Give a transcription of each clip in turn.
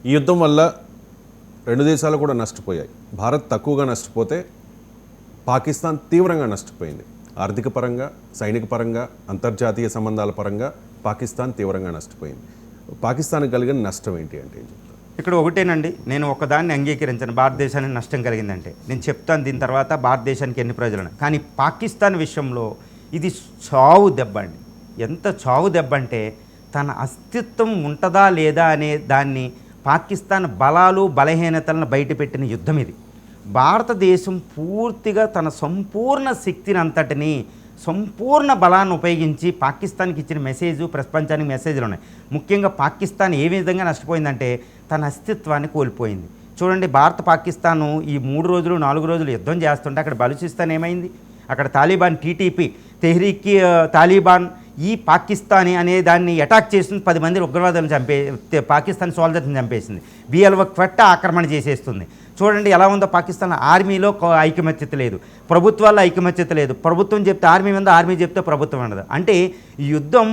ఈ యుద్ధం వల్ల రెండు దేశాలు కూడా నష్టపోయాయి. భారత్ తక్కువగా నష్టపోతే పాకిస్తాన్ తీవ్రంగా నష్టపోయింది. ఆర్థిక పరంగా, సైనిక పరంగా, అంతర్జాతీయ సంబంధాల పరంగా పాకిస్తాన్ తీవ్రంగా నష్టపోయింది. పాకిస్తాన్కి కలిగిన నష్టం ఏంటి అంటే ఏం చెప్తారు? ఇక్కడ ఒకటేనండి, నేను ఒకదాన్ని అంగీకరించను. భారతదేశానికి నష్టం కలిగిందంటే నేను చెప్తాను దీని తర్వాత భారతదేశానికి ఎన్ని ప్రజలను. కానీ పాకిస్తాన్ విషయంలో ఇది చావు దెబ్బ అండి. ఎంత చావు దెబ్బ అంటే తన అస్తిత్వం ఉంటుందా లేదా అనే దాన్ని పాకిస్తాన్ బలాలు బలహీనతలను బయటపెట్టిన యుద్ధం ఇది. భారతదేశం పూర్తిగా తన సంపూర్ణ శక్తిని అంతటిని, సంపూర్ణ బలాన్ని ఉపయోగించి పాకిస్తాన్కి ఇచ్చిన మెసేజ్ ప్రపంచానికి మెసేజ్లు ఉన్నాయి. ముఖ్యంగా పాకిస్తాన్ ఏ విధంగా నష్టపోయిందంటే తన అస్తిత్వాన్ని కోల్పోయింది. చూడండి, భారత పాకిస్తాను ఈ 3 రోజులు 4 రోజులు యుద్ధం చేస్తుంటే అక్కడ బలూచిస్తాన్ ఏమైంది? అక్కడ తాలిబాన్ టీటీపీ తెహ్రీక్ తాలిబాన్ ఈ పాకిస్తానీ అనే దాన్ని అటాక్ చేస్తుంది. 10 మంది ఉగ్రవాదులను పాకిస్తాన్ సోల్జర్స్ని చంపేసింది. బిఎల్ఓ క్వెట్ట ఆక్రమణ చేసేస్తుంది. చూడండి ఎలా ఉందో పాకిస్తాన్. ఆర్మీలో ఐకమత్యత లేదు, ప్రభుత్వాల్లో ఐకమత్యత లేదు. ప్రభుత్వం చెప్తే ఆర్మీ మీద, ఆర్మీ చెప్తే ప్రభుత్వం ఉండదు. అంటే ఈ యుద్ధం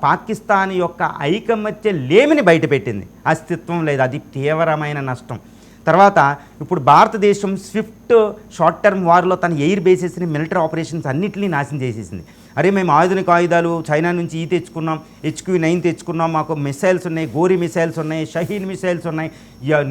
పాకిస్తాన్ యొక్క ఐకమత్య లేమిని బయటపెట్టింది. అస్తిత్వం లేదు, అది తీవ్రమైన నష్టం. తర్వాత ఇప్పుడు భారతదేశం స్విఫ్ట్ షార్ట్ టర్మ్ వార్లో తన ఎయిర్ బేసెస్ని, మిలిటరీ ఆపరేషన్స్ అన్నింటినీ నాశనం చేసేసింది. అరే మేము ఆధునిక ఆయుధాలు చైనా నుంచి తెచ్చుకున్నాం, HQ-9 తెచ్చుకున్నాం, మాకు మిసైల్స్ ఉన్నాయి, గోరీ మిసైల్స్ ఉన్నాయి, షహీన్ మిసైల్స్ ఉన్నాయి,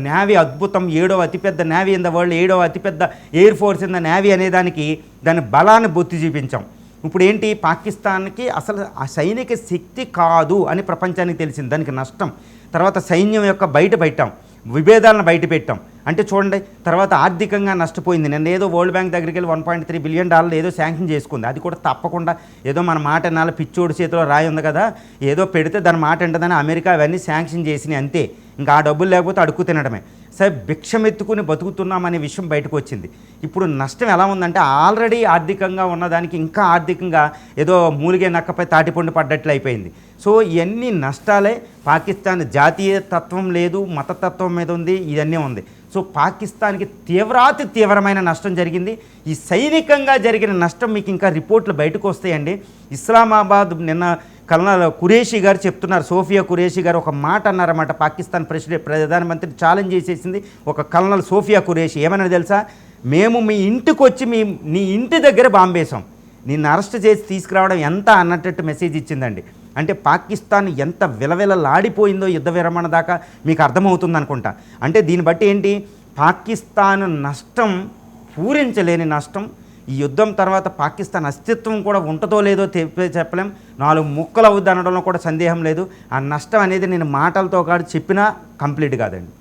నేవీ అద్భుతం, 7వ అతిపెద్ద నేవీ ఇన్ ద వరల్డ్, 7వ అతిపెద్ద air force in the navy అనేదానికి దాని బలాన్ని బొత్తి చూపించాం. ఇప్పుడు ఏంటి, పాకిస్తాన్కి అసలు ఆ సైనిక శక్తి కాదు అని ప్రపంచానికి తెలిసింది, దానికి నష్టం. తర్వాత సైన్యం యొక్క బయటపెట్టాం, విభేదాలను బయట పెట్టాం. అంటే చూడండి, తర్వాత ఆర్థికంగా నష్టపోయింది. నేను ఏదో వరల్డ్ బ్యాంక్ దగ్గరికి వెళ్ళి $1.3 బిలియన్ ఏదో శాంక్షన్ చేసుకుంది. అది కూడా తప్పకుండా ఏదో మన మాట వినాలి, పిచ్చోడి చేతిలో రాయి ఉంది కదా, ఏదో పెడితే దాని మాట ఉంటుందని అమెరికా అవన్నీ శాంక్షన్ చేసినాయి అంతే. ఇంకా ఆ డబ్బులు లేకపోతే అడుక్కు తినడమే. సరే, భిక్షమెత్తుకుని బతుకుతున్నామనే విషయం బయటకు వచ్చింది. ఇప్పుడు నష్టం ఎలా ఉందంటే ఆల్రెడీ ఆర్థికంగా ఉన్నదానికి ఇంకా ఆర్థికంగా ఏదో మూలిగే నక్కపై తాటిపండు పడ్డట్లు అయిపోయింది. సో ఇవన్నీ నష్టాలే. పాకిస్తాన్ జాతీయ తత్వం లేదు, మతతత్వం మీద ఉంది, ఇవన్నీ ఉంది. సో పాకిస్తాన్కి తీవ్రమైన నష్టం జరిగింది. ఈ సైనికంగా జరిగిన నష్టం మీకు ఇంకా రిపోర్ట్లు బయటకు వస్తాయండి. ఇస్లామాబాద్ నిన్న కల్నల్ ఖురేషీ గారు చెప్తున్నారు, సోఫియా ఖురేషీ గారు ఒక మాట అన్నారన్నమాట. పాకిస్తాన్ ప్రధానమంత్రి ఛాలెంజ్ చేసేసింది ఒక కల్నల్ సోఫియా ఖురేషీ. ఏమన్నా తెలుసా? మేము మీ ఇంటికి వచ్చి నీ ఇంటి దగ్గర బాంబేశాం, నిన్ను అరెస్ట్ చేసి తీసుకురావడం ఎంత అన్నట్టు మెసేజ్ ఇచ్చిందండి. అంటే పాకిస్తాన్ ఎంత విలవిలలాడిపోయిందో యుద్ధ విరమణ దాకా మీకు అర్థమవుతుంది అనుకుంటా. అంటే దీన్ని బట్టి ఏంటి, పాకిస్తాన్ నష్టం పూరించలేని నష్టం. ఈ యుద్ధం తర్వాత పాకిస్తాన్ అస్తిత్వం కూడా ఉంటుందో లేదో చెప్పలేం, 4 ముక్కలు అవుద్ది అనడంలో కూడా సందేహం లేదు. ఆ నష్టం అనేది నేను మాటలతో కాదు చెప్పినా కంప్లీట్ కాదండి.